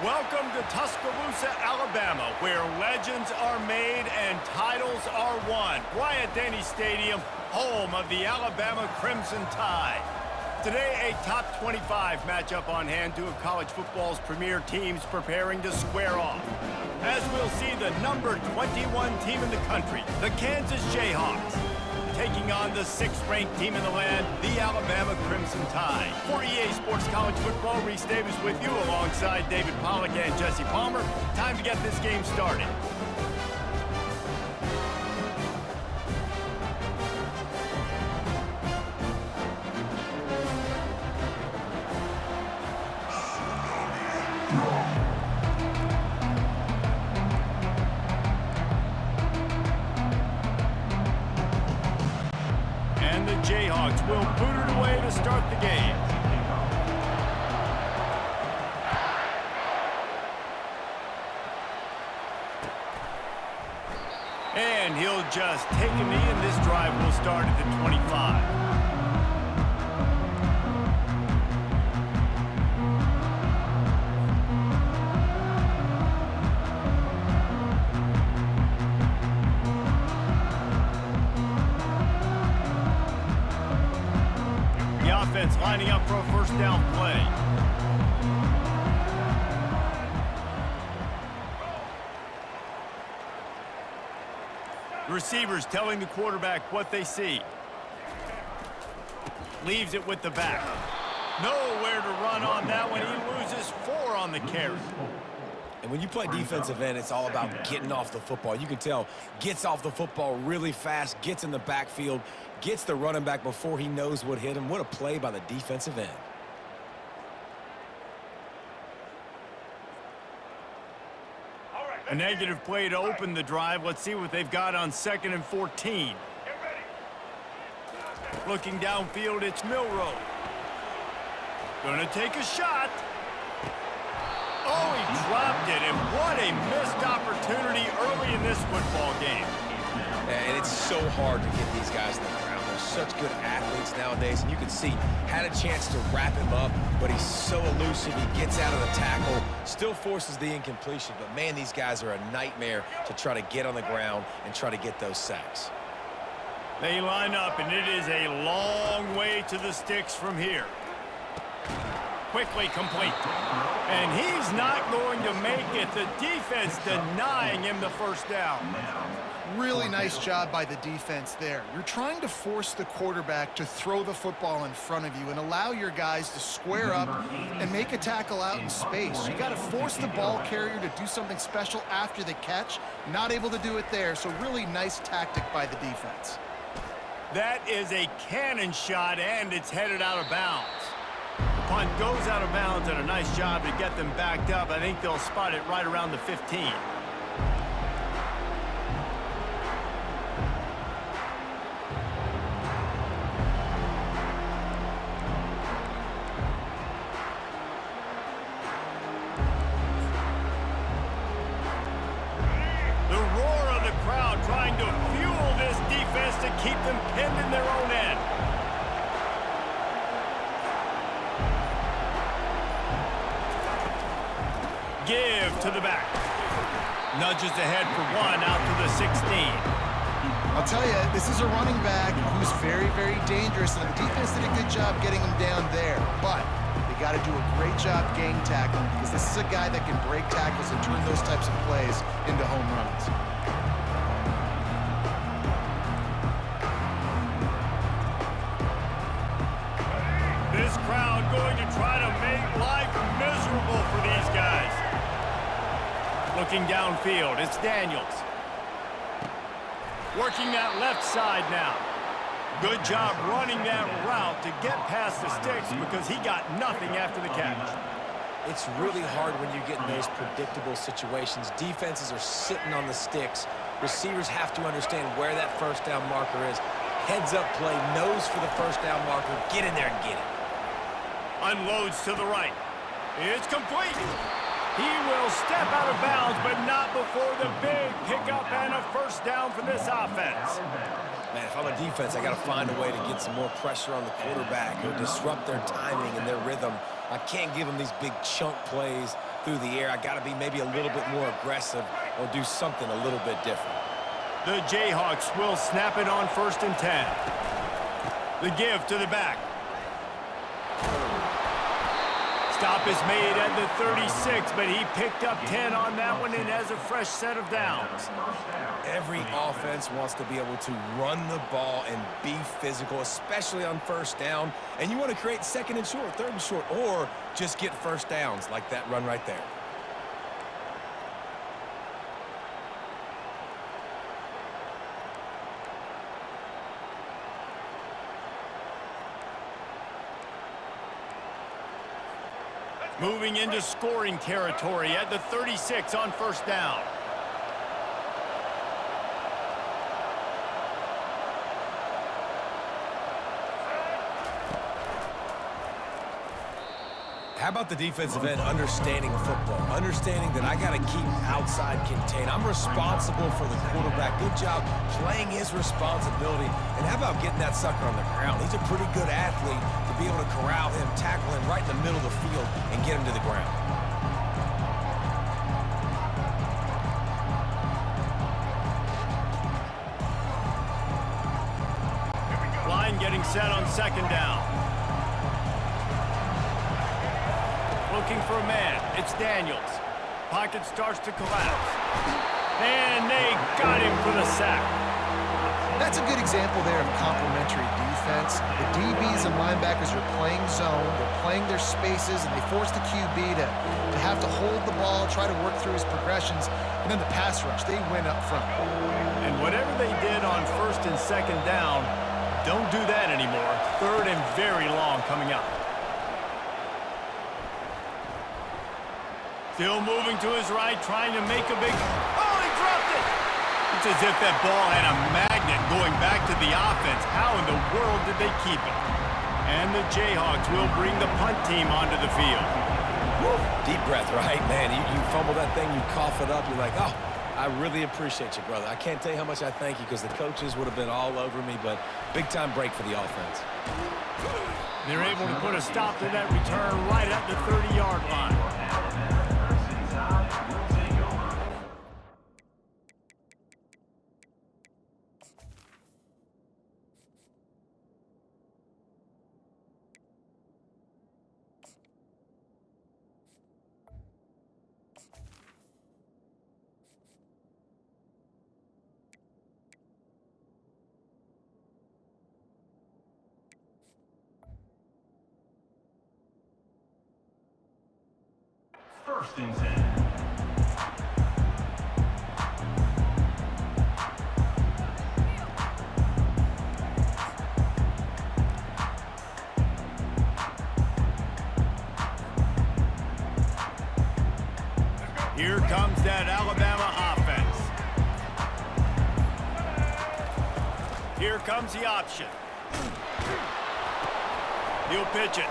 Welcome to Tuscaloosa, Alabama, where legends are made and titles are won. Bryant-Denny Stadium, home of the Alabama Crimson Tide. Today, a top 25 matchup on hand, two of college football's premier teams preparing to square off. As we'll see, the number 21 team in the country, the Kansas Jayhawks, taking on the 6th-ranked team in the land, the Alabama Crimson Tide. For EA Sports College Football, Reese Davis with you alongside David Pollack and Jesse Palmer. Time to get this game started. Jayhawks will boot it away to start the game. And he'll just take a knee, and this drive will start at the 25. Lining up for a first down play. The receivers telling the quarterback what they see. Leaves it with the back. Nowhere to run on that one. He loses 4 on the carry. And when you play defensive end, it's all about getting off the football. You can tell, gets off the football really fast, gets in the backfield, gets the running back before he knows what hit him. What a play by the defensive end. A negative play to open the drive. Let's see what they've got on 2nd and 14. Looking downfield, it's Milroe. Gonna take a shot. Oh, he dropped it, and what a missed opportunity early in this football game. And it's so hard to get these guys in the ground. They're such good athletes nowadays, and you can see, had a chance to wrap him up, but he's so elusive. He gets out of the tackle, still forces the incompletion, but man, these guys are a nightmare to try to get on the ground and try to get those sacks. They line up, and it is a long way to the sticks from here. Quickly complete. And he's not going to make it. The defense denying him the first down. Really nice job by the defense there. You're trying to force the quarterback to throw the football in front of you and allow your guys to square up and make a tackle out in space. You got to force the ball carrier to do something special after the catch. Not able to do it there, so really nice tactic by the defense. That is a cannon shot, and it's headed out of bounds. The punt goes out of bounds, and a nice job to get them backed up. I think they'll spot it right around the 15. The roar of the crowd trying to fuel this defense to keep them pinned in their own end. Give to the back. Nudges ahead for 1 out to the 16. I'll tell you, this is a running back who's very, very dangerous, and the defense did a good job getting him down there. But they got to do a great job gang tackling, because this is a guy that can break tackles and turn those types of plays into home runs. This crowd going to try to make life miserable for these guys. Looking downfield, it's Daniels. Working that left side now. Good job running that route to get past the sticks because he got nothing after the catch. It's really hard when you get in those predictable situations. Defenses are sitting on the sticks. Receivers have to understand where that first down marker is. Heads up play, nose for the first down marker. Get in there and get it. Unloads to the right. It's complete. He will step out of bounds, but not before the big pickup and a first down for this offense. Man, if I'm a defense, I got to find a way to get some more pressure on the quarterback or disrupt their timing and their rhythm. I can't give them these big chunk plays through the air. I got to be maybe a little bit more aggressive or do something a little bit different. The Jayhawks will snap it on 1st and 10. The give to the back. Stop is made at the 36, but he picked up 10 on that one and has a fresh set of downs. Every offense wants to be able to run the ball and be physical, especially on 1st down. And you want to create 2nd and short, 3rd and short, or just get 1st downs like that run right there. Moving into scoring territory at the 36 on 1st down. How about the defensive end understanding football, understanding that I got to keep outside contained. I'm responsible for the quarterback. Good job playing his responsibility. And how about getting that sucker on the ground? He's a pretty good athlete to be able to corral him, tackle him right in the middle of the field, and get him to the ground. Line getting set on 2nd down. Looking for a man. It's Daniels. Pocket starts to collapse. And they got him for the sack. That's a good example there of complementary defense. The DBs and linebackers are playing zone, they're playing their spaces, and they force the QB to have to hold the ball, try to work through his progressions, and then the pass rush, they win up front. And whatever they did on 1st and 2nd down, don't do that anymore. 3rd and very long coming up. Still moving to his right, trying to make a big... Oh, he dropped it! It's as if that ball had a magnet going back to the offense. How in the world did they keep it? And the Jayhawks will bring the punt team onto the field. Woo. Deep breath, right? Man, you fumble that thing, you cough it up, you're like, oh, I really appreciate you, brother. I can't tell you how much I thank you because the coaches would have been all over me, but big-time break for the offense. They're able to put a stop to that return right at the 30-yard line. First and 10. Here comes that Alabama offense. Here comes the option. He'll pitch it.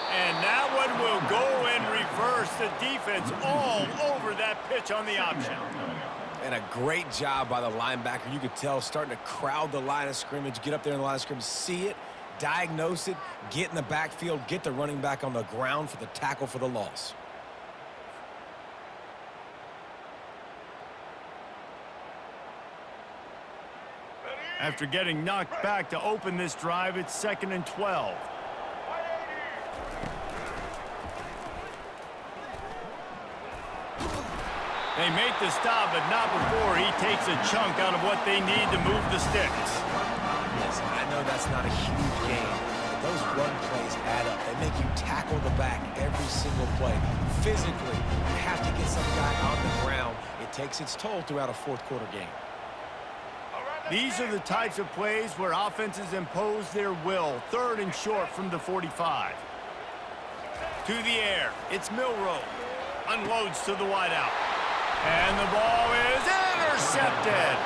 And that one will go in reverse. The defense all over that pitch on the option. And a great job by the linebacker. You could tell starting to crowd the line of scrimmage, get up there in the line of scrimmage, see it, diagnose it, get in the backfield, get the running back on the ground for the tackle for the loss. After getting knocked back to open this drive, it's 2nd and 12. They make the stop, but not before he takes a chunk out of what they need to move the sticks. Listen, I know that's not a huge game, but those run plays add up. They make you tackle the back every single play. Physically, you have to get some guy on the ground. It takes its toll throughout a 4th quarter game. These are the types of plays where offenses impose their will. 3rd and short from the 45. To the air, it's Milroe. Unloads to the wideout. And the ball is intercepted.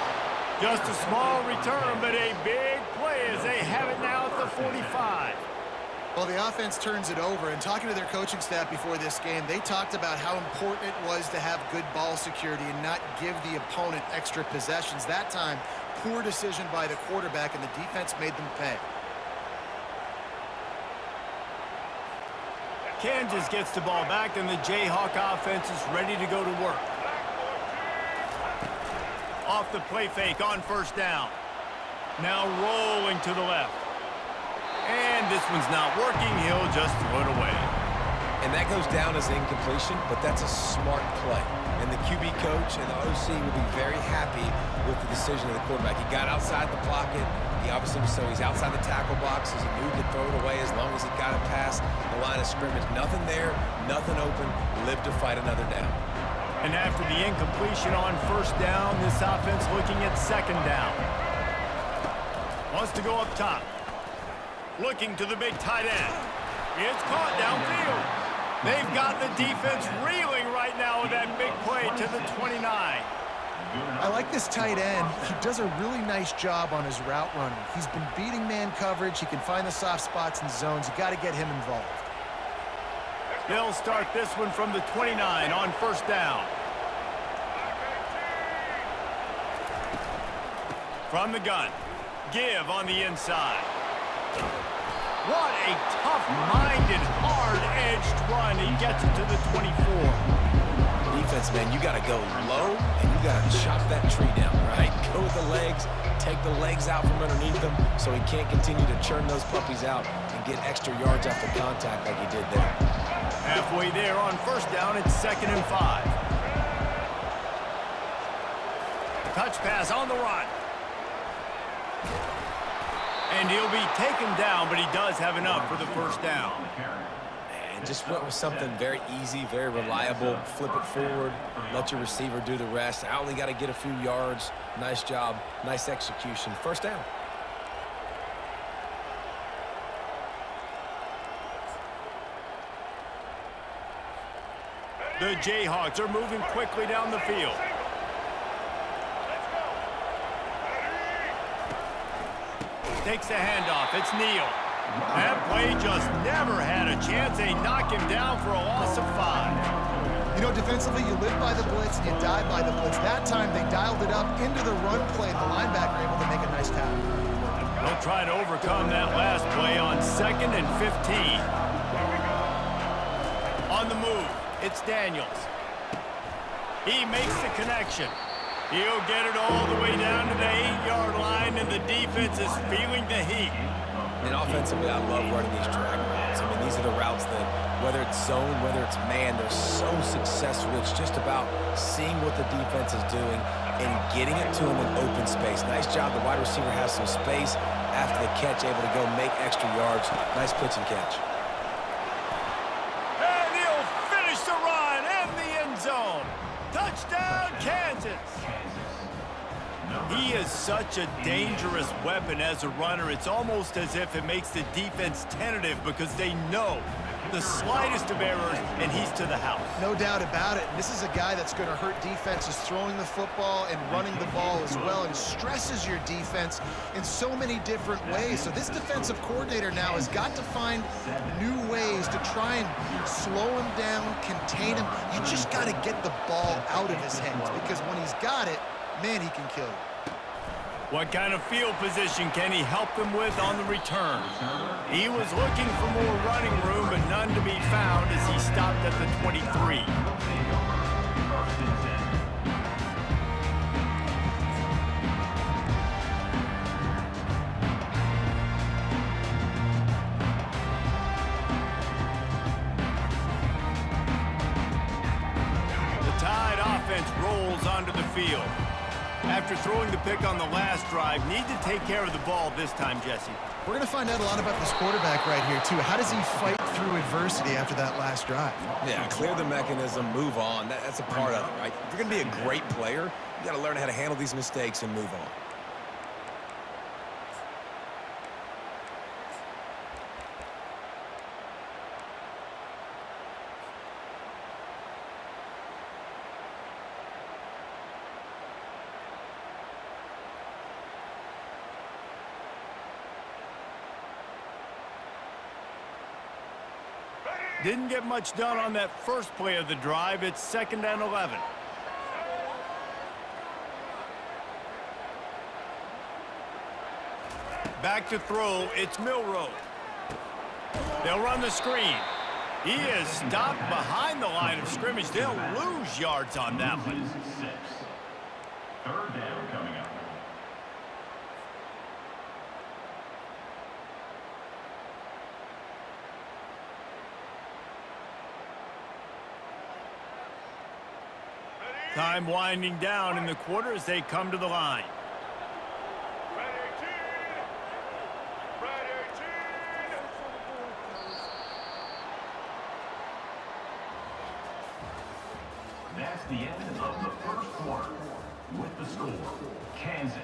Just a small return, but a big play as they have it now at the 45. Well, the offense turns it over, and talking to their coaching staff before this game, they talked about how important it was to have good ball security and not give the opponent extra possessions. That time, poor decision by the quarterback, and the defense made them pay. Kansas gets the ball back, and the Jayhawk offense is ready to go to work. Off the play fake on first down. Now rolling to the left. And this one's not working. He'll just throw it away. And that goes down as an incompletion, but that's a smart play. And the QB coach and the OC will be very happy with the decision of the quarterback. He got outside the pocket. He obviously, so he's outside the tackle box. As he moved to throw it away as long as he got it past the line of scrimmage. Nothing there, nothing open. Lived to fight another down. And after the incompletion on first down, this offense looking at second down. Wants to go up top. Looking to the big tight end. It's caught downfield. They've got the defense reeling right now with that big play to the 29. I like this tight end. He does a really nice job on his route running. He's been beating man coverage. He can find the soft spots and zones. You got to get him involved. They'll start this one from the 29 on first down. From the gun. Give on the inside. What a tough-minded, hard-edged run. He gets it to the 24. Defense, man, you got to go low, and you got to chop that tree down, right? Go with the legs, take the legs out from underneath them so he can't continue to churn those puppies out and get extra yards after contact like he did there. Halfway there on first down, it's 2nd and 5. Touch pass on the run. And he'll be taken down, but he does have enough for the first down. And just went with something very easy, very reliable. Flip it forward, let your receiver do the rest. I only got to get a few yards. Nice job, nice execution. First down. The Jayhawks are moving quickly down the field. Takes the handoff. It's Neal. That play just never had a chance. They knock him down for a loss of 5. You know, defensively, you live by the blitz and you die by the blitz. That time, they dialed it up into the run play. The linebacker able to make a nice tackle. They'll try to overcome that last play on 2nd and 15. On the move, it's Daniels. He makes the connection. He'll get it all the way down to the 8-yard line, and the defense is feeling the heat. And offensively, I love running these track routes. I mean, these are the routes that, whether it's zone, whether it's man, they're so successful. It's just about seeing what the defense is doing and getting it to them in open space. Nice job. The wide receiver has some space after the catch, able to go make extra yards. Nice pitch and catch. And he'll finish the run in the end zone. Touchdown, Kansas. He is such a dangerous weapon as a runner. It's almost as if it makes the defense tentative because they know the slightest of errors, and he's to the house. No doubt about it. This is a guy that's going to hurt defenses throwing the football and running the ball as well, and stresses your defense in so many different ways. So this defensive coordinator now has got to find new ways to try and slow him down, contain him. You just got to get the ball out of his hands, because when he's got it, man, he can kill you. What kind of field position can he help them with on the return? He was looking for more running room, but none to be found as he stopped at the 23. The Tide offense rolls onto the field. After throwing the pick on the last drive, need to take care of the ball this time, Jesse. We're going to find out a lot about this quarterback right here, too. How does he fight through adversity after that last drive? Yeah, clear the mechanism, move on. That's a part of it, right? If you're going to be a great player, you got to learn how to handle these mistakes and move on. Didn't get much done on that first play of the drive. It's 2nd and 11. Back to throw, it's Milroe. They'll run the screen. He is stopped behind the line of scrimmage. They'll lose yards on that one. 6. Third down coming up. Time winding down in the quarter as they come to the line. That's the end of the first quarter. With the score, Kansas.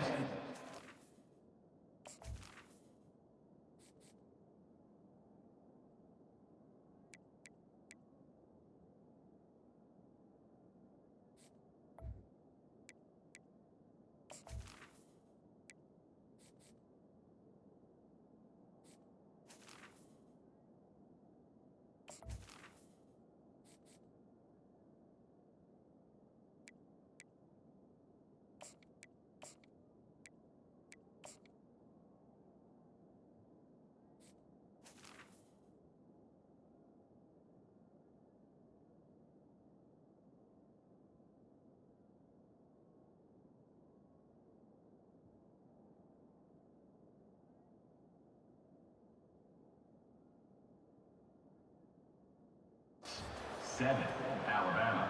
Seven, Alabama,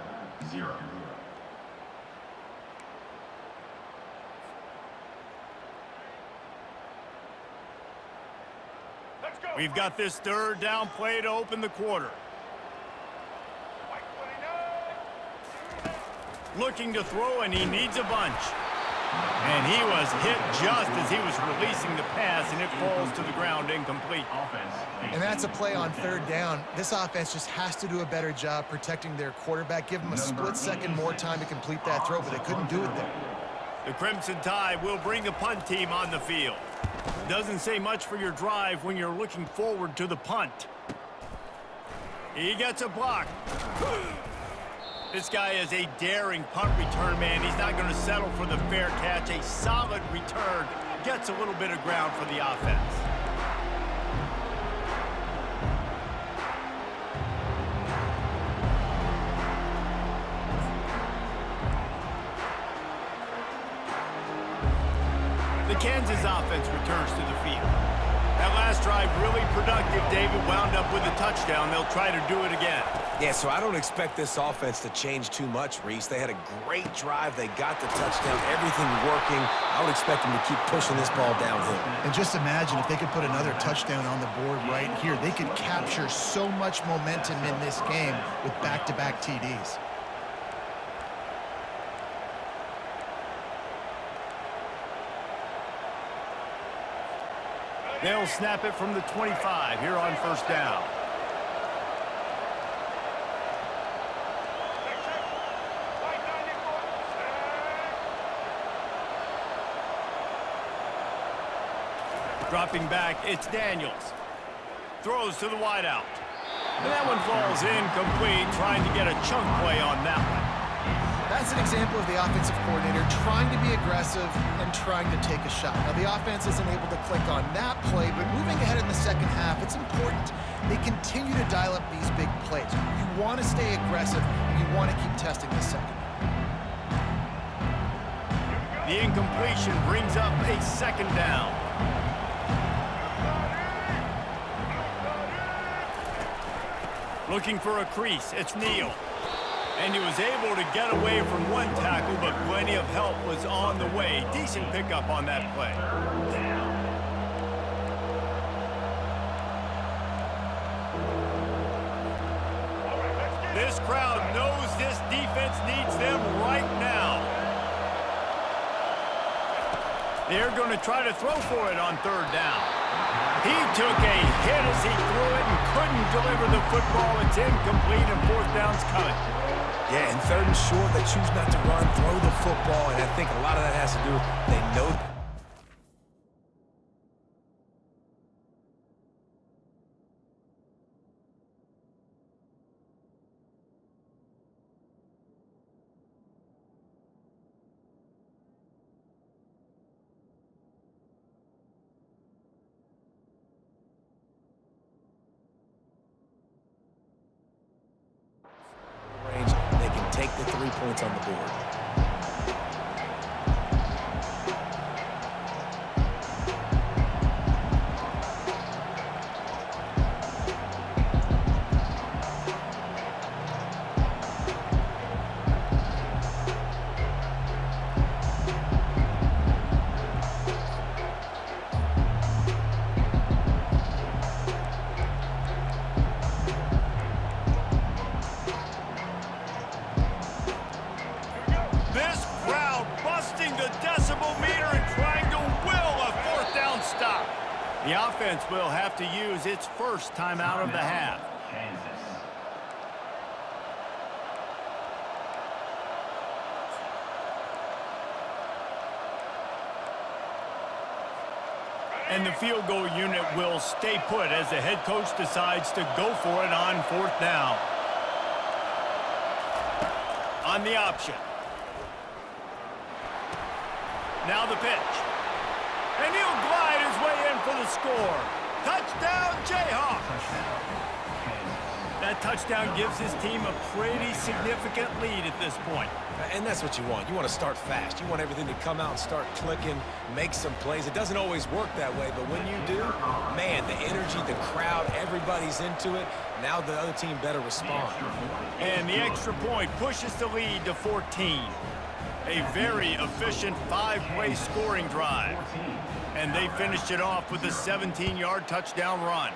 0. We've got this third down play to open the quarter. Looking to throw, and he needs a bunch. And he was hit just as he was releasing the pass, and it falls to the ground incomplete. And that's a play on third down. This offense just has to do a better job protecting their quarterback. Give them a split second more time to complete that throw, but they couldn't do it there. The Crimson Tide will bring the punt team on the field. Doesn't say much for your drive when you're looking forward to the punt. He gets a block. This guy is a daring punt return man. He's not going to settle for the fair catch. A solid return gets a little bit of ground for the offense. The Kansas offense returns to the field. That last drive really productive. David wound up with a touchdown. They'll try to do it again. Yeah, so I don't expect this offense to change too much, Reese. They had a great drive. They got the touchdown, everything working. I would expect them to keep pushing this ball downhill. And just imagine if they could put another touchdown on the board right here. They could capture so much momentum in this game with back-to-back TDs. They'll snap it from the 25 here on first down. Dropping back, it's Daniels. Throws to the wideout. And that one falls incomplete, trying to get a chunk play on that one. That's an example of the offensive coordinator trying to be aggressive and trying to take a shot. Now, the offense isn't able to click on that play, but moving ahead in the second half, it's important they continue to dial up these big plays. You want to stay aggressive, and you want to keep testing the second. The incompletion brings up a second down. Looking for a crease, it's Neal. And he was able to get away from one tackle, but plenty of help was on the way. Decent pickup on that play. This crowd knows this defense needs them right now. They're going to try to throw for it on third down. He took a hit as he threw it and couldn't deliver the football. It's incomplete and fourth down's coming. Yeah, and third and short, they choose not to run, throw the football, and I think a lot of that has to do with they know. points on the board. The offense will have to use its first timeout of the half. And the field goal unit will stay put as the head coach decides to go for it on 4th down. On the option. Now the pitch. And he'll glide his way in for the score. Touchdown, Jayhawks! That touchdown gives his team a pretty significant lead at this point. And that's what you want. You want to start fast. You want everything to come out and start clicking, make some plays. It doesn't always work that way, but when you do, man, the energy, the crowd, everybody's into it. Now the other team better respond. And the extra point pushes the lead to 14. A very efficient 5-way scoring drive. And they finished it off with a 17-yard touchdown run.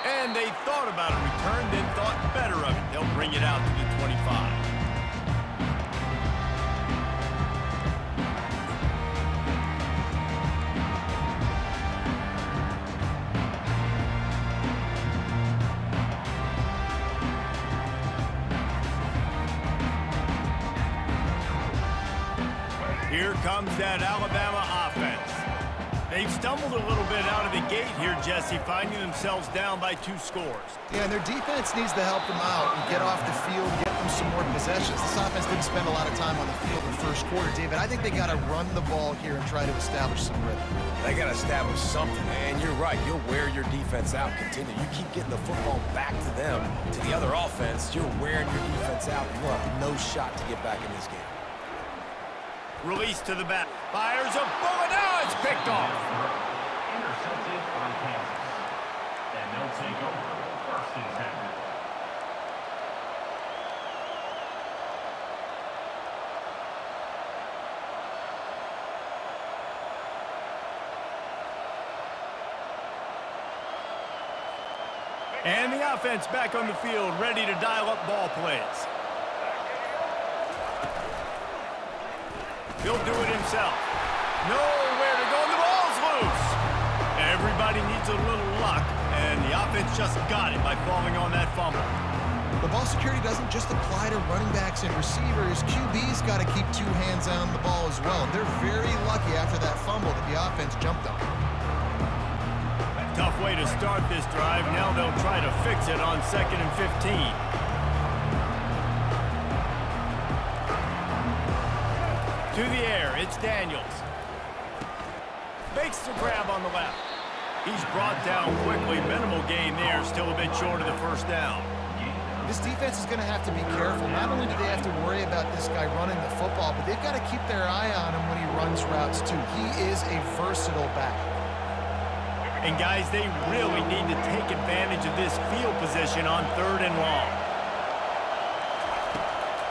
And they thought about a return, then thought better of it. They'll bring it out to the 25. Here comes that Alabama offense. They've stumbled a little bit out of the gate here, Jesse, finding themselves down by 2 scores. Yeah, and their defense needs to help them out and get off the field, get them some more possessions. This offense didn't spend a lot of time on the field in the first quarter, David. I think they got to run the ball here and try to establish some rhythm. They got to establish something, and you're right. You'll wear your defense out. Continue. You keep getting the football back to them, to the other offense. You're wearing your defense out. You will have no shot to get back in this game. Release to the back. Fires a bullet. Now it's picked off. Intercepted by Kansas. And they'll take over 1st and 10. And the offense back on the field, ready to dial up ball plays. He'll do it himself. Nowhere to go, and the ball's loose. Everybody needs a little luck, and the offense just got it by falling on that fumble. The ball security doesn't just apply to running backs and receivers. QB's got to keep 2 hands on the ball as well. They're very lucky after that fumble that the offense jumped on. Tough way to start this drive. Now they'll try to fix it on 2nd and 15. To the air, it's Daniels. Makes the grab on the left. He's brought down quickly. Minimal gain there, still a bit short of the 1st down. This defense is going to have to be careful. Not only do they have to worry about this guy running the football, but they've got to keep their eye on him when he runs routes too. He is a versatile back. And guys, they really need to take advantage of this field position on 3rd and long.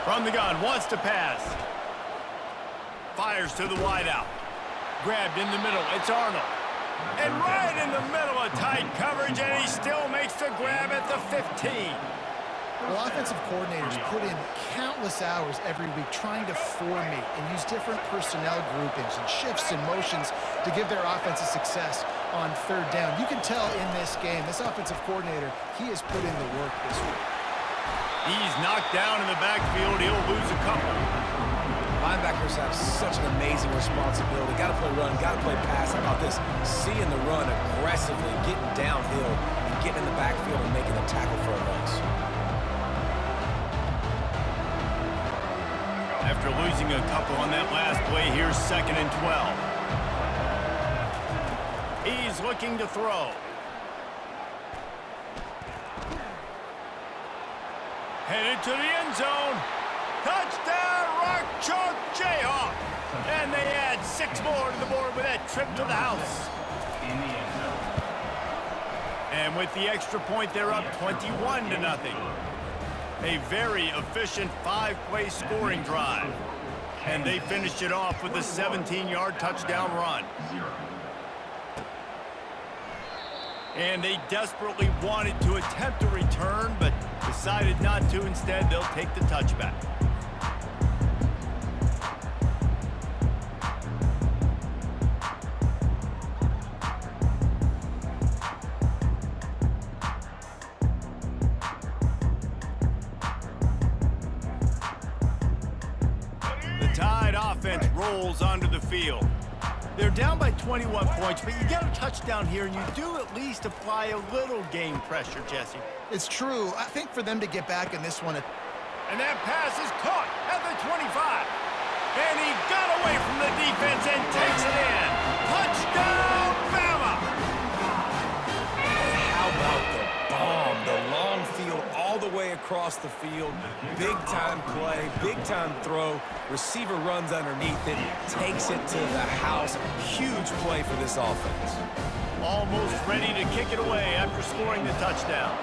From the gun, wants to pass. Fires to the wideout. Grabbed in the middle. It's Arnold. And right in the middle of tight coverage, and he still makes the grab at the 15. Well, offensive coordinators put in countless hours every week trying to formate and use different personnel groupings and shifts and motions to give their offense a success on 3rd down. You can tell in this game, this offensive coordinator, he has put in the work this week. He's knocked down in the backfield. He'll lose a couple. Linebackers have such an amazing responsibility. Got to play run, got to play pass. How about this? Seeing the run aggressively, getting downhill, and getting in the backfield and making a tackle for a loss. After losing a couple on that last play, here's 2nd and 12. He's looking to throw. Headed to the end zone. Touchdown, Rock Chalk Jayhawk. And they add 6 more to the board with that trip to the house. In the end zone. And with the extra point, they're up 21-0. A very efficient 5-play scoring drive. And they finished it off with a 17-yard touchdown run. And they desperately wanted to attempt a return, but decided not to. Instead, they'll take the touchback. The Tide offense rolls onto the field. They're down by 21 points, but you get a touchdown here, and you do at least apply a little game pressure, Jesse. It's true. I think for them to get back in this one... And that pass is caught at the 25. And he got away from the defense and takes it in. Touchdown, Bama! How about the bomb? The long field all the way across the field. Big-time play, big-time throw. Receiver runs underneath it, takes it to the house. Huge play for this offense. Almost ready to kick it away after scoring the touchdown.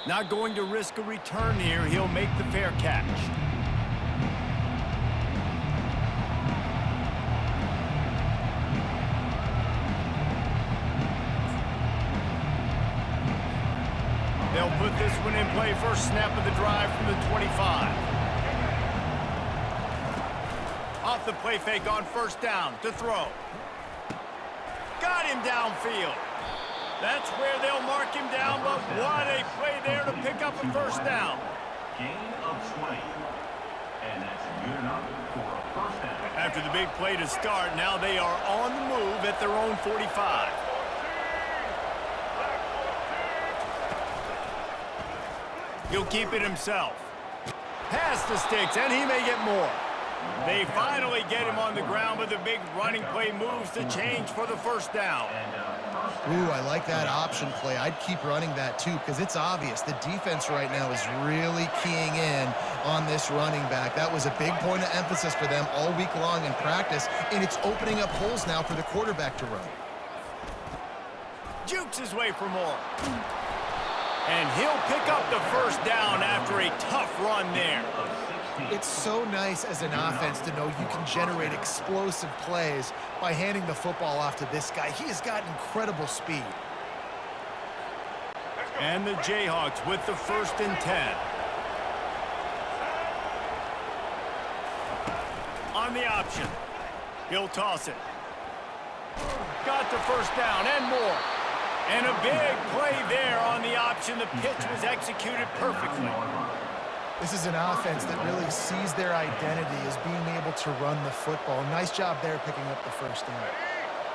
Not going to risk a return here. He'll make the fair catch. They'll put this one in play. First snap of the drive from the 25. Off the play fake on first down to throw. Got him downfield. That's where they'll mark him down, but what a play there to pick up a first down. Gain of 20. And that's good enough for a first down. After the big play to start, now they are on the move at their own 45. He'll keep it himself. Pass the sticks, and he may get more. They finally get him on the ground, but the big running play moves the change for the first down. Ooh, I like that option play. I'd keep running that too, because it's obvious the defense right now is really keying in on this running back. That was a big point of emphasis for them all week long in practice, and it's opening up holes now for the quarterback to run. Jukes his way for more. And he'll pick up the first down after a tough run there. It's so nice as an offense to know you can generate explosive plays by handing the football off to this guy. He has got incredible speed. And the Jayhawks with the 1st and 10. On the option. He'll toss it. Got the first down and more. And a big play there on the option. The pitch was executed perfectly. This is an offense that really sees their identity as being able to run the football. Nice job there picking up the first down.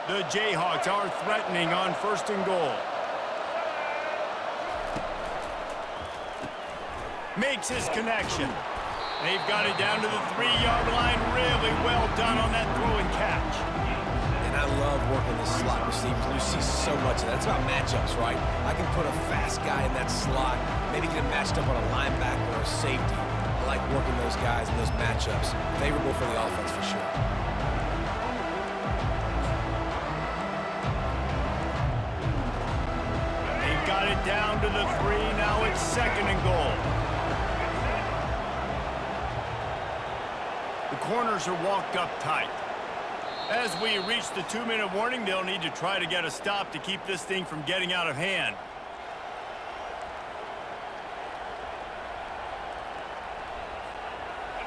The Jayhawks are threatening on 1st and goal. Makes his connection. They've got it down to the 3-yard line. Really well done on that throw and catch. And I love working the slot receivers. You see so much of that. It's about matchups, right? I can put a fast guy in that slot, maybe get him matched up on a linebacker or a safety. I like working those guys in those matchups. Favorable for the offense for sure. They've got it down to the 3. Now it's 2nd and goal. The corners are walked up tight. As we reach the 2-minute warning, they'll need to try to get a stop to keep this thing from getting out of hand.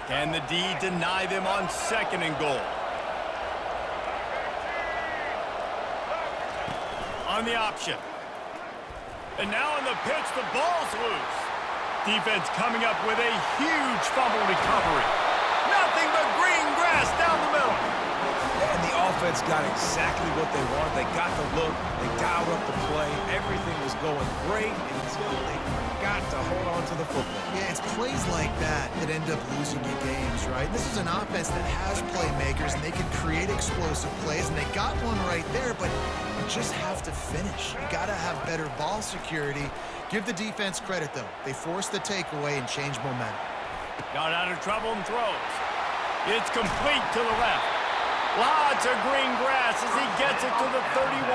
Can the D deny them on 2nd and goal? On the option. And now on the pitch, the ball's loose. Defense coming up with a huge fumble recovery. Nothing but green grass down the middle. And the offense got exactly what they wanted. They got the look. They dialed up the play. Everything was going great until they forgot to hold on to the football. Yeah, it's plays like that that end up losing you games, right? This is an offense that has playmakers, and they can create explosive plays, and they got one right there, but You just have to finish. You got to have better ball security. Give the defense credit, though. They forced the takeaway and changed momentum. Got out of trouble and throws. It's complete to the left. Lots of green grass as he gets it to the 31.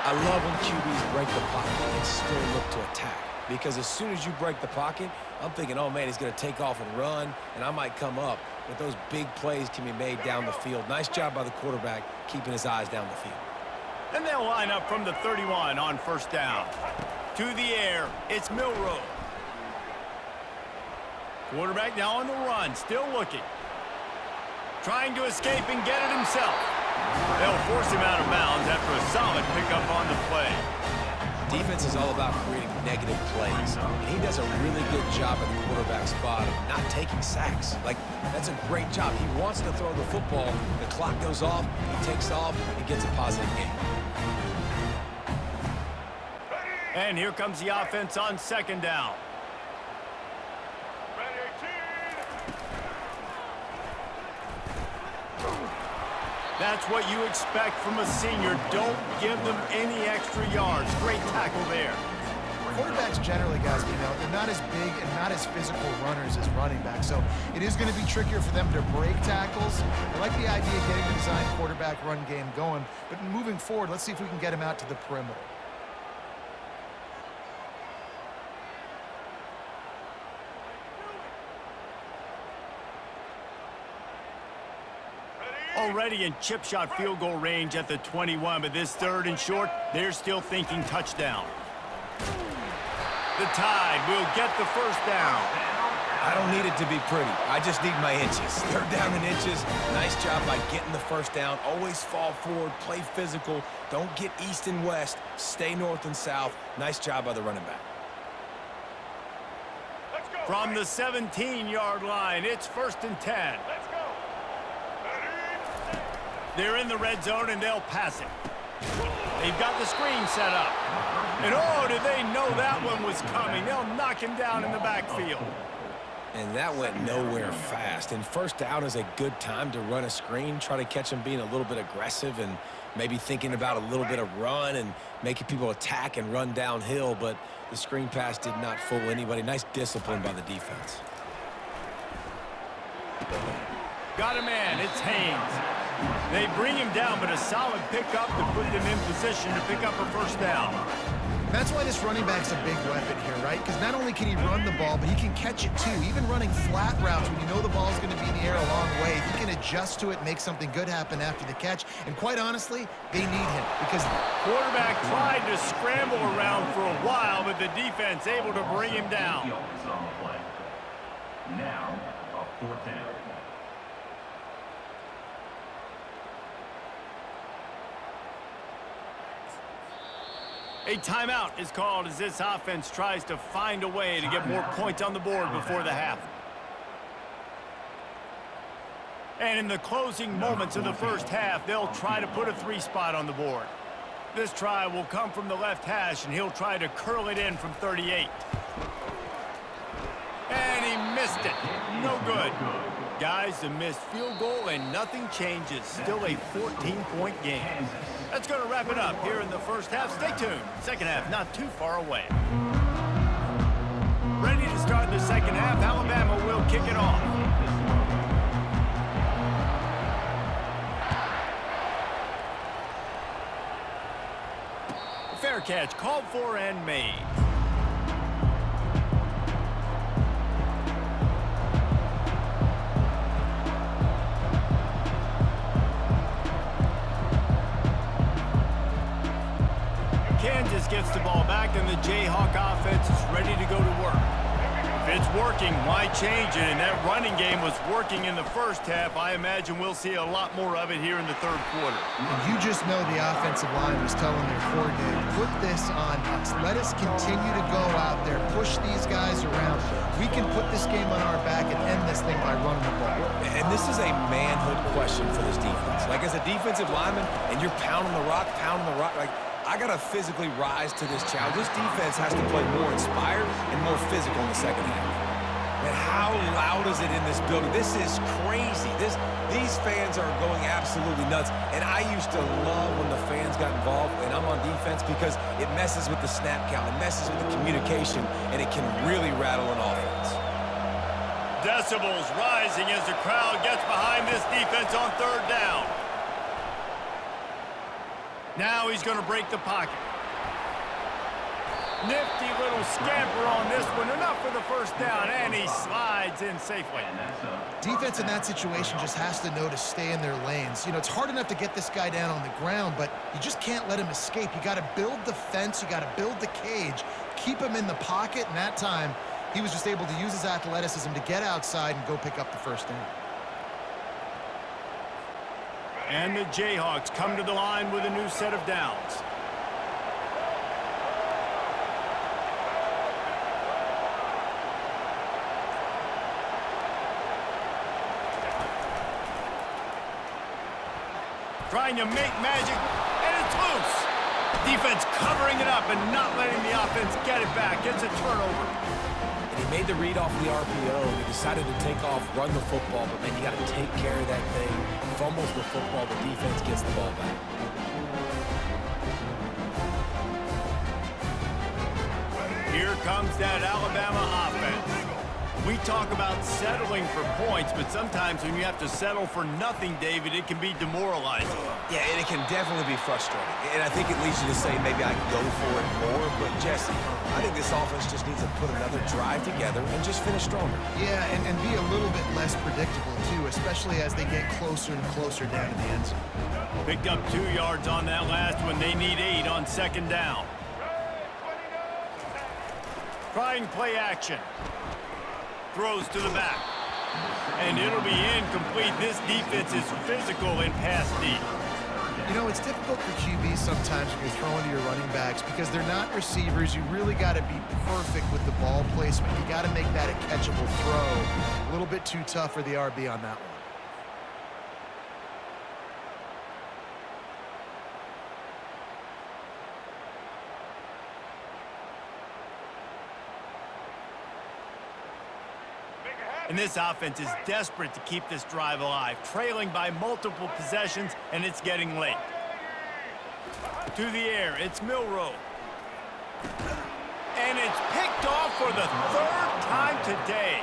I love when QBs break the pocket and still look to attack. Because as soon as you break the pocket, I'm thinking, oh, man, he's going to take off and run, and I might come up. But those big plays can be made down the field. Nice job by the quarterback keeping his eyes down the field. And they'll line up from the 31 on first down. To the air, it's Milroe. Quarterback now on the run, still looking. Trying to escape and get it himself. They'll force him out of bounds after a solid pickup on the play. Defense is all about creating negative plays. And he does a really good job at the quarterback spot of not taking sacks. Like, that's a great job. He wants to throw the football. The clock goes off, he takes off, and gets a positive game. And here comes the offense on second down. That's what you expect from a senior. Don't give them any extra yards. Great tackle there. Quarterbacks generally, guys, they're not as big and not as physical runners as running backs, so it is going to be trickier for them to break tackles. I like the idea of getting the design quarterback run game going, but moving forward, let's see if we can get him out to the perimeter. Already in chip shot field goal range at the 21, but this third and short, they're still thinking touchdown. The Tide will get the first down. I don't need it to be pretty. I just need my inches. They're down in inches. Nice job by getting the first down. Always fall forward, play physical. Don't get east and west. Stay north and south. Nice job by the running back. From the 17-yard line, it's 1st and 10. They're in the red zone, and they'll pass it. They've got the screen set up. And, oh, did they know that one was coming? They'll knock him down in the backfield. And that went nowhere fast. And first down is a good time to run a screen, try to catch him being a little bit aggressive and maybe thinking about a little bit of run and making people attack and run downhill. But the screen pass did not fool anybody. Nice discipline by the defense. Got a man. It's Haynes. They bring him down, but a solid pickup to put them in position to pick up a first down. That's why this running back's a big weapon here, right? Because not only can he run the ball, but he can catch it too. Even running flat routes when you know the ball's going to be in the air a long way, he can adjust to it, make something good happen after the catch. And quite honestly, they need him because quarterback tried to scramble around for a while, but the defense able to bring him down. Now, a 4th down. A timeout is called as this offense tries to find a way to get more points on the board before the half. And in the closing moments of the first half, they'll try to put a 3-spot on the board. This try will come from the left hash, and he'll try to curl it in from 38. And he missed it. No good. Guys, the missed field goal, and nothing changes. Still a 14-point game. That's going to wrap it up here in the first half. Stay tuned. Second half not too far away. Ready to start the second half. Alabama will kick it off. Fair catch called for and made. Kansas gets the ball back, and the Jayhawk offense is ready to go to work. If it's working, why change it? And that running game was working in the first half. I imagine we'll see a lot more of it here in the third quarter. And you just know the offensive line was telling their coordinator, put this on us. Let us continue to go out there, push these guys around. We can put this game on our back and end this thing by running the ball. And this is a manhood question for this defense. Like, as a defensive lineman, and you're pounding the rock, like, I got to physically rise to this challenge. This defense has to play more inspired and more physical in the second half. And how loud is it in this building? This is crazy. These fans are going absolutely nuts. And I used to love when the fans got involved, and I'm on defense, because it messes with the snap count, it messes with the communication, and it can really rattle an offense. Decibels rising as the crowd gets behind this defense on third down. Now he's going to break the pocket. Nifty little scamper on this one. Enough for the first down, and he slides in safely. Defense in that situation just has to know to stay in their lanes. You know, it's hard enough to get this guy down on the ground, but you just can't let him escape. You got to build the fence. You got to build the cage. Keep him in the pocket, and that time he was just able to use his athleticism to get outside and go pick up the first down. And the Jayhawks come to the line with a new set of downs. Trying to make magic, and it's loose. Defense covering it up and not letting the offense get it back. It's a turnover. And he made the read off the RPO. He decided to take off, run the football, but man, you got to take care of that thing. Fumbles the football, the defense gets the ball back. Here comes that Alabama offense. We talk about settling for points, but sometimes when you have to settle for nothing, David, it can be demoralizing. Yeah, and it can definitely be frustrating. And I think it leads you to say maybe I go for it more. But, Jesse, I think this offense just needs to put another drive together and just finish stronger. Yeah, and be a little bit less predictable, too, especially as they get closer and closer down to the end zone. Picked up 2 yards on that last one. They need 8 on second down. Trying play action. Throws to the back. And it'll be incomplete. This defense is physical in pass deep. You know, it's difficult for QBs sometimes when you're throwing to your running backs because they're not receivers. You really got to be perfect with the ball placement. You got to make that a catchable throw. A little bit too tough for the RB on that one. And this offense is desperate to keep this drive alive, trailing by multiple possessions, and it's getting late. To the air, it's Milroe. And it's picked off for the 3rd time today.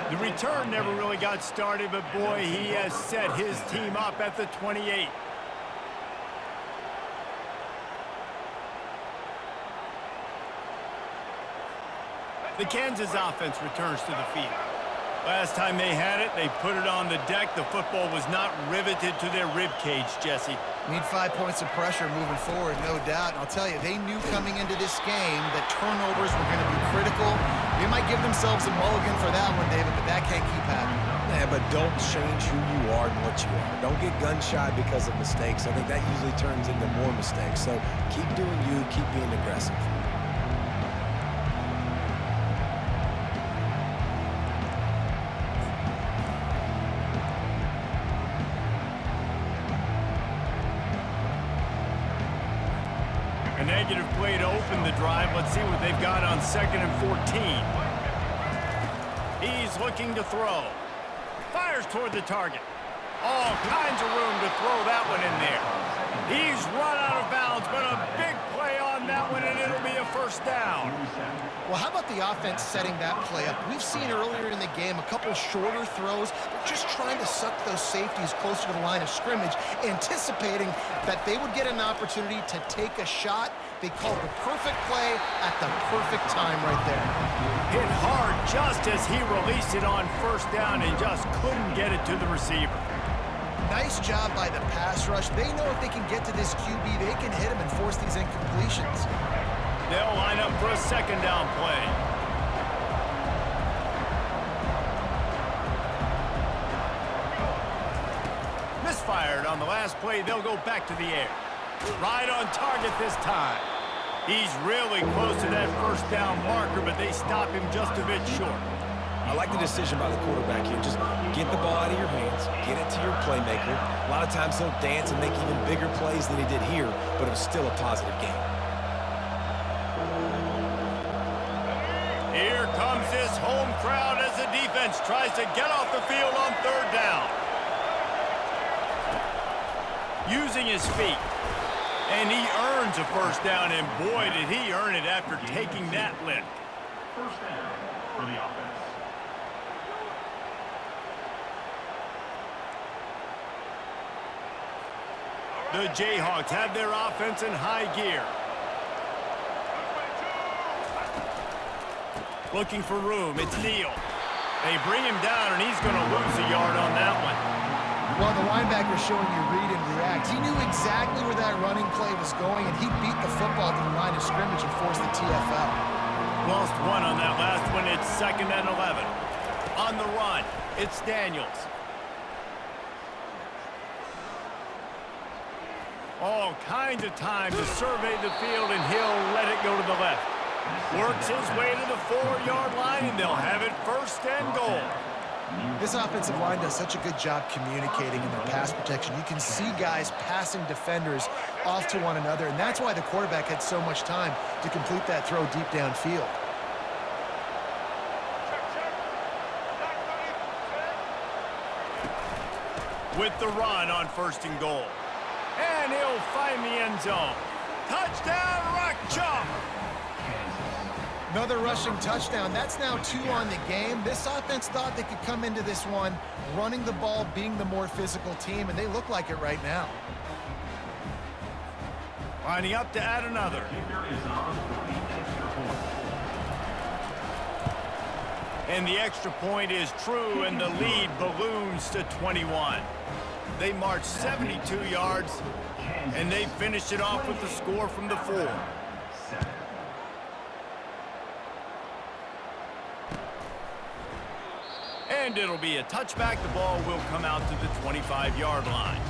The return never really got started, but boy, he has set his team up at the 28. The Kansas offense returns to the field. Last time they had it, they put it on the deck. The football was not riveted to their rib cage, Jesse. Need 5 points of pressure moving forward, no doubt. And I'll tell you, they knew coming into this game that turnovers were going to be critical. They might give themselves a mulligan for that one, David, but that can't keep happening. Yeah, but don't change who you are and what you are. Don't get gun-shy because of mistakes. I think that usually turns into more mistakes. So keep doing you, keep being aggressive. A negative play to open the drive. Let's see what they've got on 2nd and 14. He's looking to throw. Fires toward the target. All kinds of room to throw that one in there. He's run out of bounds, but a big play on that one, and it'll be a first down. Well, how about the offense setting that play up? We've seen earlier in the game a couple shorter throws, just trying to suck those safeties closer to the line of scrimmage, anticipating that they would get an opportunity to take a shot. They called the perfect play at the perfect time right there. Hit hard just as he released it on first down and just couldn't get it to the receiver. Nice job by the pass rush. They know if they can get to this QB, they can hit him and force these incompletions. They'll line up for a second down play. Misfired on the last play. They'll go back to the air. Right on target this time. He's really close to that first down marker, but they stop him just a bit short. I like the decision by the quarterback here. Just get the ball out of your hands, get it to your playmaker. A lot of times he'll dance and make even bigger plays than he did here, but it was still a positive game. Here comes comes this home crowd as the defense tries to get off the field on third down. Using his feet. And he earns a first down, and boy, did he earn it after taking that lick. First down for the offense. The Jayhawks have their offense in high gear. Looking for room, it's Neal. They bring him down, and he's going to lose a yard on that one. Well, the linebacker showing you read and react. He knew exactly where that running play was going, and he beat the football to the line of scrimmage and forced the TFL. Lost one on that last one. It's 2nd and 11. On the run, it's Daniels. All kinds of time to survey the field, and he'll let it go to the left. Works his way to the 4-yard line, and they'll have it 1st and goal. This offensive line does such a good job communicating in their pass protection. You can see guys passing defenders off to one another, and that's why the quarterback had so much time to complete that throw deep downfield. With the run on 1st and goal. And he'll find the end zone. Touchdown, Rock Chalk! Another rushing touchdown. That's now 2 on the game. This offense thought they could come into this one running the ball, being the more physical team, and they look like it right now. Lining up to add another. And the extra point is true, and the lead balloons to 21. They marched 72 yards, and they finished it off with the score from the 4. And it'll be a touchback. The ball will come out to the 25-yard line.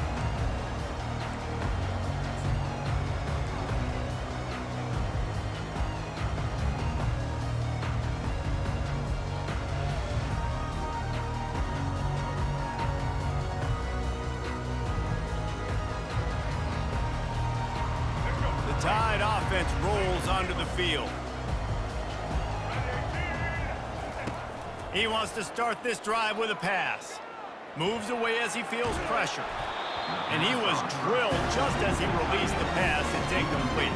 The Tide offense rolls onto the field. He wants to start this drive with a pass. Moves away as he feels pressure. And he was drilled just as he released the pass. It's incomplete.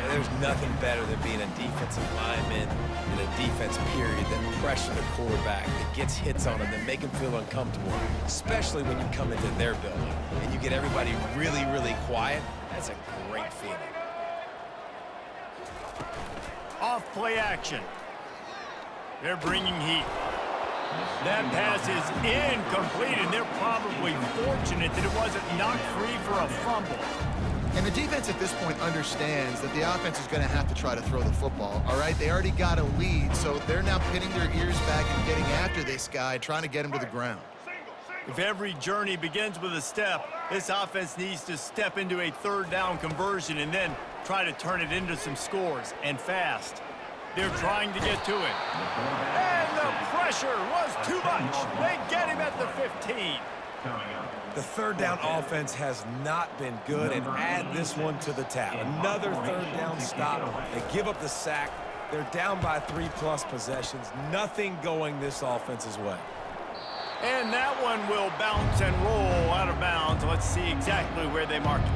There's nothing better than being a defensive lineman in a defense period that pressure the quarterback, that gets hits on him, that make him feel uncomfortable, especially when you come into their building and you get everybody really, really quiet. That's a great feeling. Off play action. They're bringing heat. That pass is incomplete, and they're probably fortunate that it wasn't knocked free for a fumble. And the defense at this point understands that the offense is going to have to try to throw the football, all right? They already got a lead, so they're now pinning their ears back and getting after this guy, trying to get him to the ground. If every journey begins with a step, this offense needs to step into a 3rd down conversion and then try to turn it into some scores, and fast. They're trying to get to it. And the pressure was too much. They get him at the 15. The 3rd down offense has not been good, and add this one to the tab. Another 3rd down stop. They give up the sack. They're down by 3+ possessions. Nothing going this offense's way. And that one will bounce and roll out of bounds. Let's see exactly where they mark it.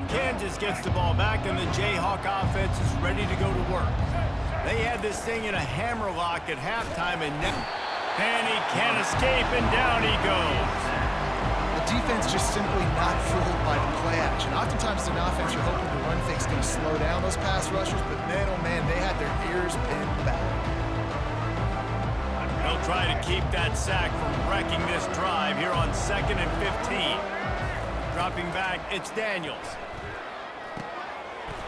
Kansas gets the ball back, and the Jayhawk offense is ready to go to work. They had this thing in a hammerlock at halftime, and he can't escape, and down he goes. The defense just simply not fooled by the play action. Oftentimes in offense, you're hoping the run fake's going to slow down those pass rushers, but man, oh man, they had their ears pinned back. They'll try to keep that sack from wrecking this drive here on 2nd and 15. Dropping back, it's Daniels.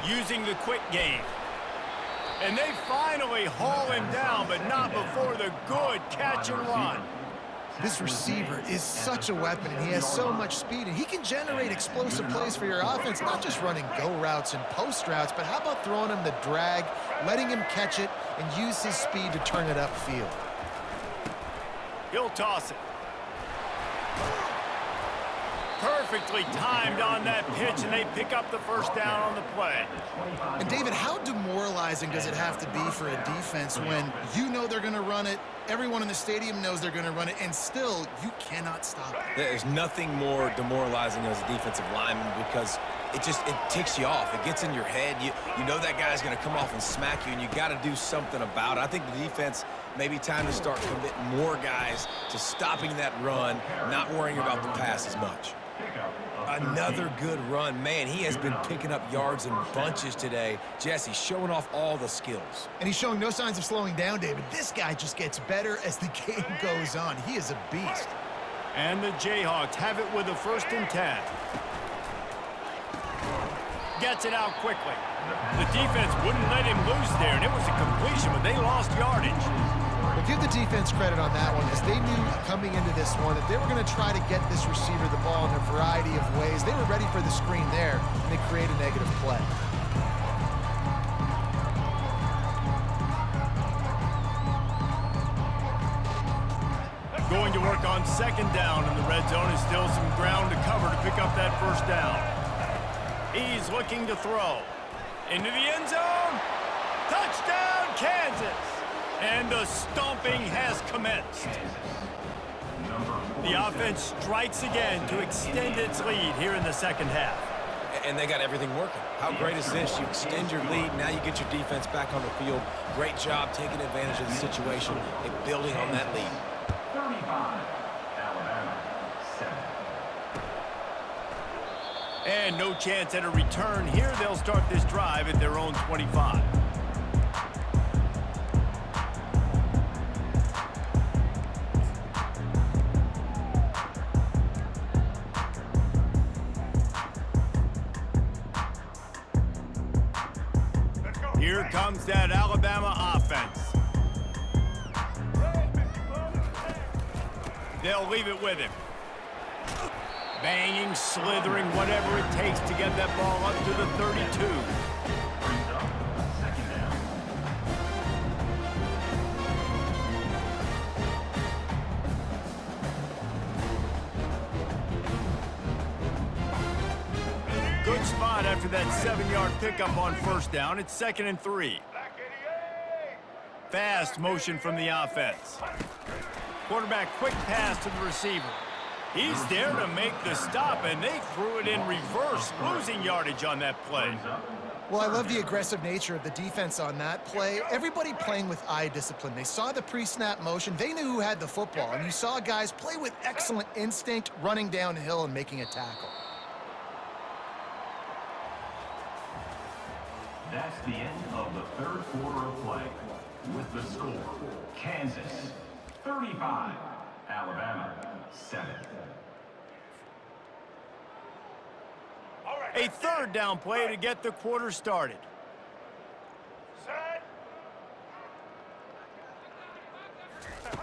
Using the quick game. And they finally haul him down, but not before the good catch and run. This receiver is such a weapon, and he has so much speed, and he can generate explosive plays for your offense, not just running go routes and post routes, but how about throwing him the drag, letting him catch it, and use his speed to turn it upfield. He'll toss it. Perfectly timed on that pitch, and they pick up the first down on the play. And David, how demoralizing does it have to be for a defense when you know they're going to run it, everyone in the stadium knows they're going to run it, and still you cannot stop it? There's nothing more demoralizing as a defensive lineman because it ticks you off. It gets in your head. You know that guy's going to come off and smack you, and you got to do something about it. I think the defense maybe time to start committing more guys to stopping that run, not worrying about the pass as much. Another good run. Man, he has been picking up yards in bunches today. Jesse showing off all the skills. And he's showing no signs of slowing down, David. This guy just gets better as the game goes on. He is a beast. And the Jayhawks have it with a 1st and 10. Gets it out quickly. The defense wouldn't let him loose there, and it was a completion, but they lost yardage. Well, give the defense credit on that one, as they knew coming into this one that they were going to try to get this receiver the ball in a variety of ways. They were ready for the screen there, and they create a negative play. Going to work on 2nd down in the red zone, is still some ground to cover to pick up that 1st down. He's looking to throw. Into the end zone. Touchdown, Kansas. And the stomping has commenced. The offense strikes again to extend its lead here in the 2nd half. And they got everything working. How great is this? You extend your lead, now you get your defense back on the field. Great job taking advantage of the situation and building on that lead. 35, Alabama, 7. And no chance at a return here. They'll start this drive at their own 25. Here comes that Alabama offense. They'll leave it with him. Banging, slithering, whatever it takes to get that ball up to the 32. Brings up 2nd down. Good spot after that 7-yard pickup on 1st down. It's 2nd and 3. Fast motion from the offense. Quarterback quick pass to the receiver. He's there to make the stop, and they threw it in reverse, losing yardage on that play. Well, I love the aggressive nature of the defense on that play. Everybody playing with eye discipline. They saw the pre-snap motion. They knew who had the football, and you saw guys play with excellent instinct, running downhill and making a tackle. That's the end of the 3rd quarter of play. With the score, Kansas 35, Alabama 7. A 3rd down play to get the quarter started.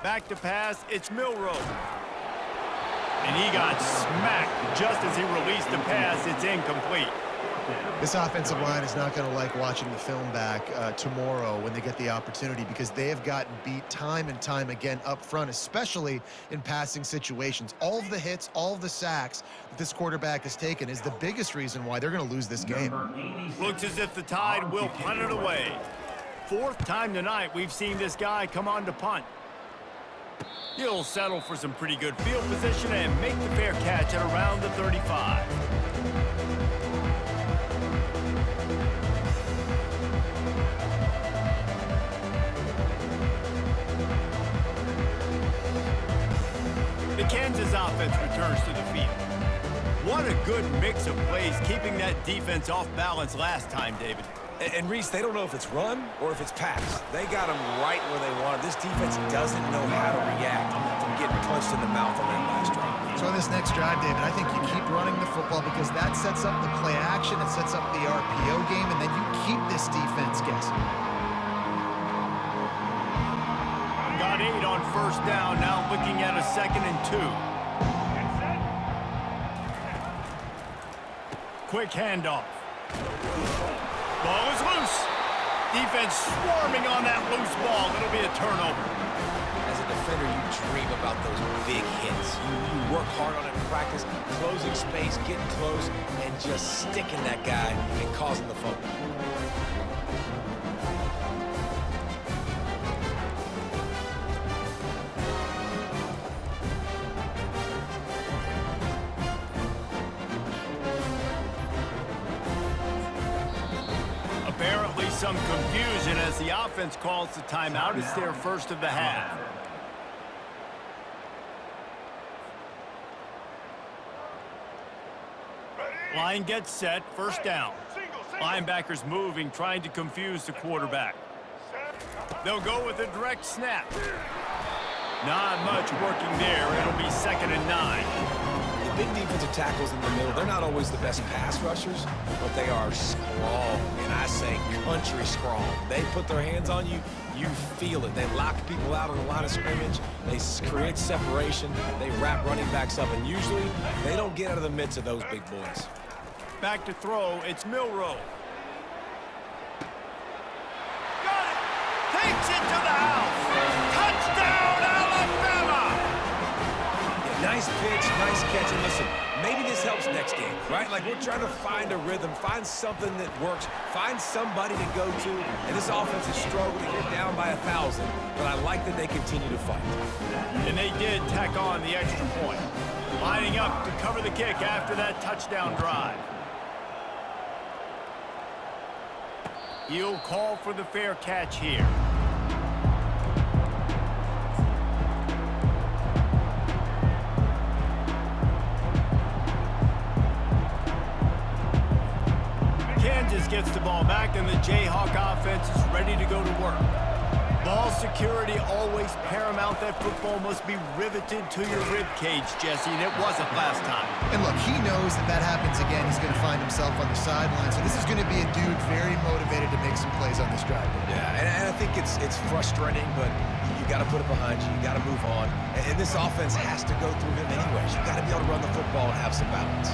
Back to pass, it's Milroe. And he got smacked just as he released the pass. It's incomplete. This offensive line is not going to like watching the film back tomorrow when they get the opportunity, because they have gotten beat time and time again up front, especially in passing situations. All of the hits, all of the sacks that this quarterback has taken is the biggest reason why they're going to lose this game. Looks as if the Tide will punt it away. 4th time tonight we've seen this guy come on to punt. He'll settle for some pretty good field position and make the fair catch at around the 35. The Kansas offense returns to the field. What a good mix of plays, keeping that defense off balance last time, David. And Reese, they don't know if it's run or if it's pass. They got them right where they want it. This defense doesn't know how to react from getting punched in the mouth on that last drive. So on this next drive, David, I think you keep running the football because that sets up the play action, it sets up the RPO game, and then you keep this defense guessing. Got made on first down. Now looking at a 2nd and 2. Quick handoff. Ball is loose. Defense swarming on that loose ball. It'll be a turnover. As a defender, you dream about those big hits. You work hard on it in practice, closing space, getting close, and just sticking that guy and causing the fumble. Apparently some confusion as the offense calls the timeout. It's their first of the half. Line gets set, first down. Linebackers moving, trying to confuse the quarterback. They'll go with a direct snap. Not much working there. It'll be 2nd and 9. The big defensive tackles in the middle, they're not always the best pass rushers, but they are strong, and I say country strong. They put their hands on you, you feel it. They lock people out on the line of scrimmage. They create separation. They wrap running backs up, and usually they don't get out of the midst of those big boys. Back to throw, it's Milrow. Got it! Takes it to the house! Touchdown, Alabama! Yeah, nice pitch, nice catch, and listen, maybe this helps next game, right? Like, we're trying to find a rhythm, find something that works, find somebody to go to, and this offense is struggling to get down by 1,000, but I like that they continue to fight. And they did tack on the extra point. Lining up to cover the kick after that touchdown drive. He'll call for the fair catch here. Kansas gets the ball back, and the Jayhawk offense is ready to go to work. Ball security always paramount. That football must be riveted to your rib cage, Jesse, and it wasn't last time. And look, he knows that that happens again. He's going to find himself on the sideline. So this is going to be a dude very motivated to make some plays on this drive. Yeah, and I think it's frustrating, but you got to put it behind you. You got to move on. And this offense has to go through him anyways. You got to be able to run the football and have some balance.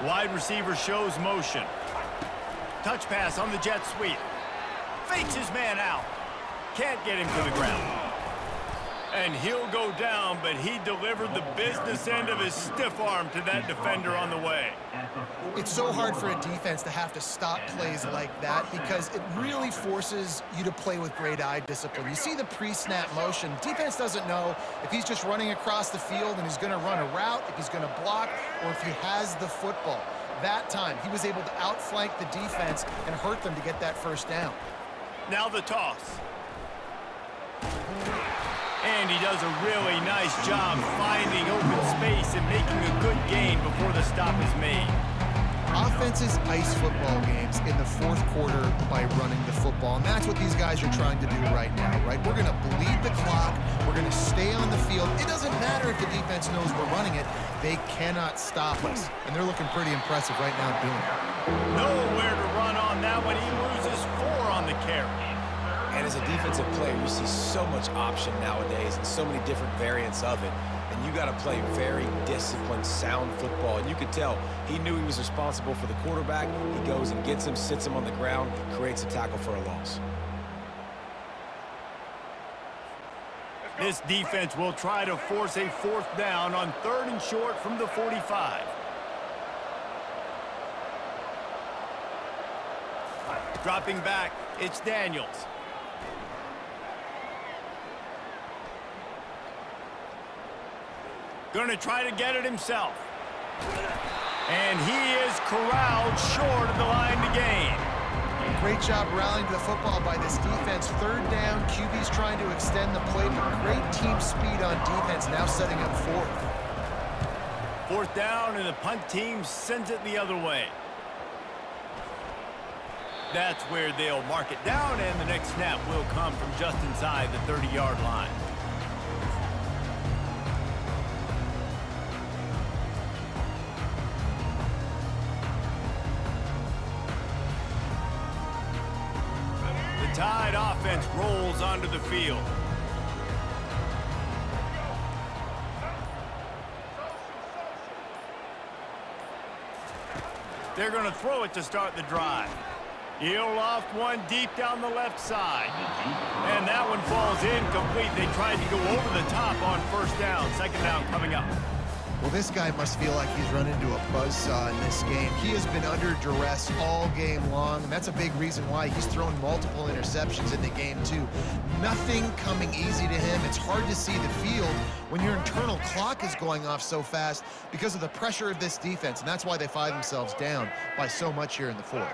Wide receiver shows motion. Touch pass on the jet sweep. Fakes his man out. Can't get him to the ground. And he'll go down, but he delivered the business end of his stiff arm to that defender on the way. It's so hard for a defense to have to stop plays like that because it really forces you to play with great eye discipline. You see the pre-snap motion. Defense doesn't know if he's just running across the field and he's going to run a route, if he's going to block, or if he has the football. That time, he was able to outflank the defense and hurt them to get that first down. Now the toss. And he does a really nice job finding open space and making a good gain before the stop is made. Offenses ice football games in the fourth quarter by running the football, and that's what these guys are trying to do right now, right? We're going to bleed the clock. We're going to stay on the field. It doesn't matter if the defense knows we're running it. They cannot stop us, and they're looking pretty impressive right now doing it. Nowhere to run on that one. He loses 4 on the carry. And as a defensive player, you see so much option nowadays and so many different variants of it. And you got to play very disciplined, sound football. And you could tell he knew he was responsible for the quarterback. He goes and gets him, sits him on the ground, creates a tackle for a loss. This defense will try to force a 4th down on 3rd and short from the 45. Dropping back, it's Daniels. Going to try to get it himself. And he is corralled short of the line to gain. Great job rallying to the football by this defense. 3rd down, QB's trying to extend the play, but great team speed on defense, now setting up 4th. 4th down, and the punt team sends it the other way. That's where they'll mark it down, and the next snap will come from just inside the 30-yard line. Tide offense rolls onto the field. They're going to throw it to start the drive. He'll loft one deep down the left side. And that one falls incomplete. They tried to go over the top on first down. Second down coming up. Well, this guy must feel like he's run into a buzzsaw in this game. He has been under duress all game long, and that's a big reason why he's thrown multiple interceptions in the game, too. Nothing coming easy to him. It's hard to see the field when your internal clock is going off so fast because of the pressure of this defense, and that's why they find themselves down by so much here in the fourth.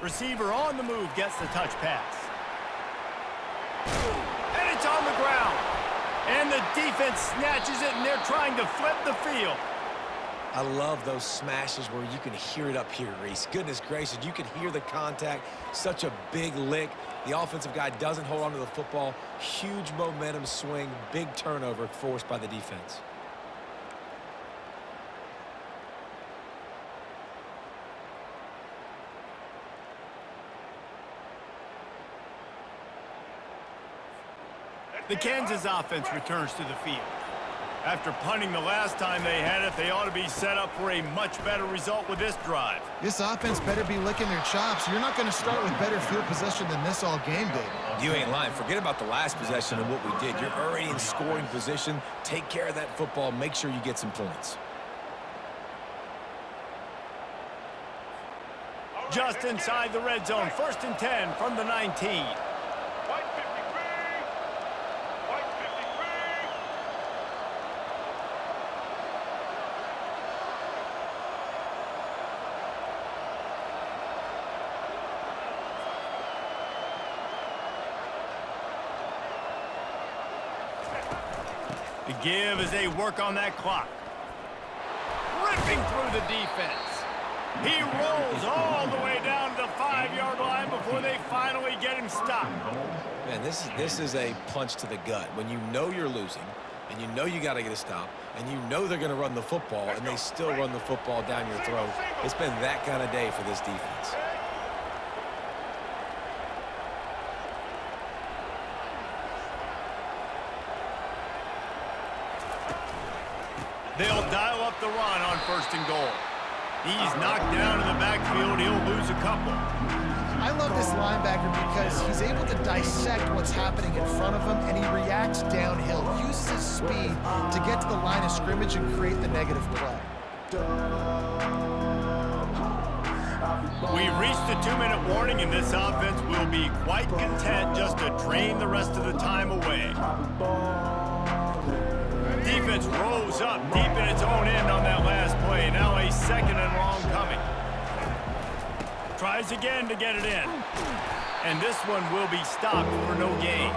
Receiver on the move gets the touch pass. And it's on the ground. And the defense snatches it, and they're trying to flip the field. I love those smashes where you can hear it up here, Reese. Goodness gracious, you can hear the contact. Such a big lick. The offensive guy doesn't hold on to the football. Huge momentum swing, big turnover forced by the defense. The Kansas offense returns to the field. After punting the last time they had it, they ought to be set up for a much better result with this drive. This offense better be licking their chops. You're not going to start with better field possession than this all game, Dave. You ain't lying. Forget about the last possession and what we did. You're already in scoring position. Take care of that football. Make sure you get some points. Just inside the red zone, 1st and 10 from the 19. The give as they work on that clock. Ripping through the defense. He rolls all the way down to the 5-yard line before they finally get him stopped. Man, this is a punch to the gut. When you know you're losing, and you know you got to get a stop, and you know they're going to run the football, and they still run the football down your throat. It's been that kind of day for this defense. They'll dial up the run on 1st and goal. He's knocked down in the backfield. He'll lose a couple. I love this linebacker because he's able to dissect what's happening in front of him, and he reacts downhill, uses his speed to get to the line of scrimmage and create the negative play. We've reached the 2-minute warning, and this offense will be quite content just to drain the rest of the time away. Defense rose up deep in its own end on that last play. Now a 2nd and long coming. Tries again to get it in. And this one will be stopped for no gain.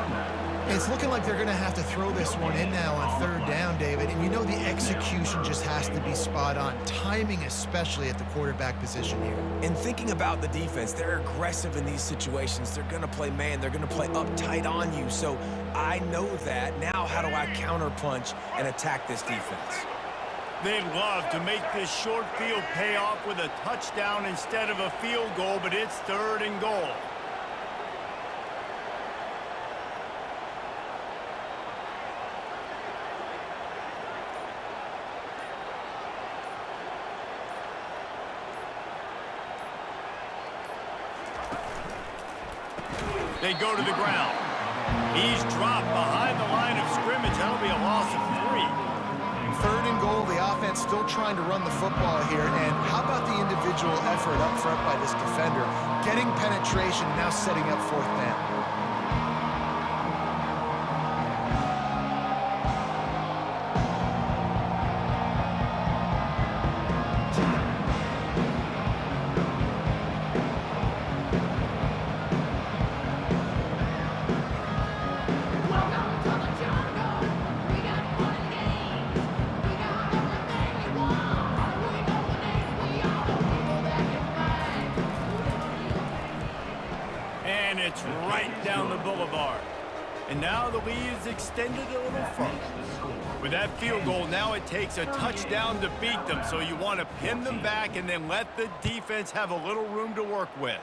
It's looking like they're going to have to throw this one in now on 3rd down, David. And you know the execution just has to be spot on. Timing especially at the quarterback position here. And thinking about the defense, they're aggressive in these situations. They're going to play man. They're going to play uptight on you. So I know that. Now how do I counterpunch and attack this defense? They'd love to make this short field pay off with a touchdown instead of a field goal, but it's 3rd and goal. They go to the ground. He's dropped behind the line of scrimmage. That'll be a loss of 3. 3rd and goal, the offense still trying to run the football here. And how about the individual effort up front by this defender? Getting penetration, now setting up 4th down. And it's right down the boulevard. And now the lead is extended a little further. With that field goal, now it takes a touchdown to beat them, so you want to pin them back and then let the defense have a little room to work with.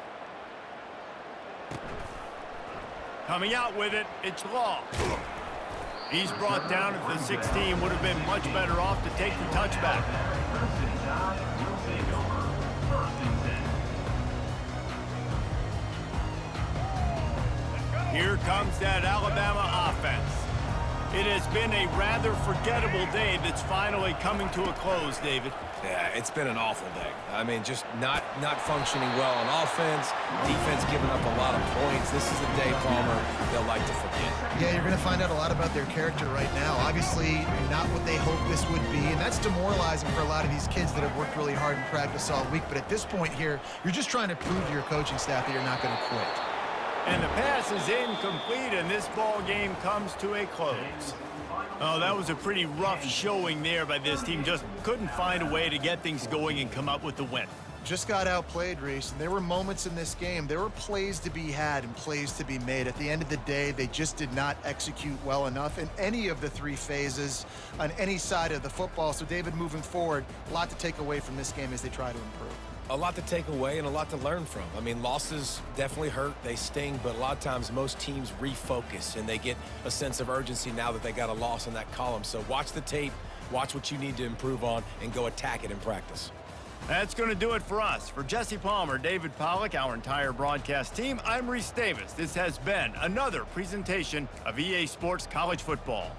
Coming out with it, it's Law. He's brought down at the 16. Would have been much better off to take the touchback. Here comes that Alabama offense. It has been a rather forgettable day that's finally coming to a close, David. Yeah, it's been an awful day. I mean, just not functioning well on offense, defense giving up a lot of points. This is a day, Palmer, they'll like to forget. Yeah, you're going to find out a lot about their character right now. Obviously, not what they hoped this would be, and that's demoralizing for a lot of these kids that have worked really hard in practice all week. But at this point here, you're just trying to prove to your coaching staff that you're not going to quit. And the pass is incomplete, and this ball game comes to a close. Oh, that was a pretty rough showing there by this team. Just couldn't find a way to get things going and come up with the win. Just got outplayed, Reese, and there were moments in this game. There were plays to be had and plays to be made. At the end of the day, they just did not execute well enough in any of the three phases on any side of the football. So, David, moving forward, a lot to take away from this game as they try to improve. A lot to take away and a lot to learn from. I mean, losses definitely hurt, they sting, but a lot of times most teams refocus and they get a sense of urgency now that they got a loss in that column. So watch the tape, watch what you need to improve on, and go attack it in practice. That's going to do it for us. For Jesse Palmer, David Pollack, our entire broadcast team, I'm Reese Davis. This has been another presentation of EA Sports College Football.